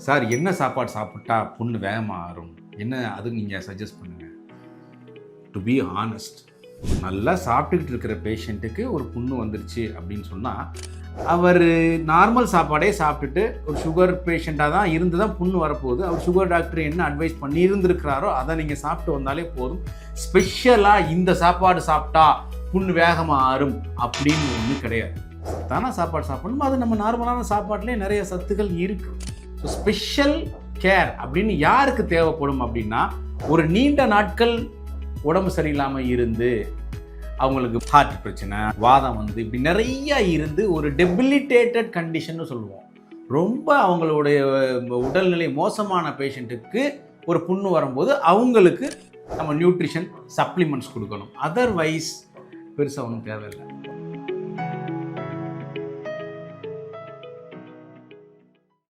Sir என்ன சாப்பாடு சாப்பிட்டா புண்ணு வேகமாக ஆறும், என்ன அது நீங்கள் சஜஸ்ட் பண்ணுங்கள். டு பி ஹானஸ்ட், நல்லா சாப்பிட்டுக்கிட்டு இருக்கிற பேஷண்ட்டுக்கு ஒரு புண்ணு வந்துருச்சு அப்படின்னு சொன்னால், அவர் நார்மல் சாப்பாடே சாப்பிட்டுட்டு ஒரு சுகர் பேஷண்ட்டாக தான் இருந்து தான் புண்ணு வரப்போகுது. அவர் சுகர் டாக்டர் என்ன அட்வைஸ் பண்ணியிருந்துருக்கிறாரோ அதை நீங்கள் சாப்பிட்டு வந்தாலே போதும். ஸ்பெஷலாக இந்த சாப்பாடு சாப்பிட்டா புண்ணு வேகமாக ஆறும் அப்படின்னு ஒன்றும் கிடையாது. சத்தான சாப்பாடு சாப்பிடணும், அது நம்ம நார்மலான சாப்பாட்டிலே நிறைய சத்துக்கள் இருக்குது. ஸோ ஸ்பெஷல் கேர் அப்படின்னு யாருக்கு தேவைப்படும் அப்படின்னா, ஒரு நீண்ட நாட்கள் உடம்பு சரியில்லாமல் இருந்து அவங்களுக்கு ஹார்ட் பிரச்சனை, வாதம் வந்து இப்படி நிறைய இருந்து ஒரு டெபிலிட்டேட்டட் கண்டிஷன்னு சொல்லுவோம். ரொம்ப அவங்களுடைய உடல்நிலை மோசமான பேஷண்ட்டுக்கு ஒரு புண்ணு வரும்போது அவங்களுக்கு நம்ம நியூட்ரிஷன் சப்ளிமெண்ட்ஸ் கொடுக்கணும். அதர்வைஸ் பெருசாக ஒன்றும் தேவையில்லை.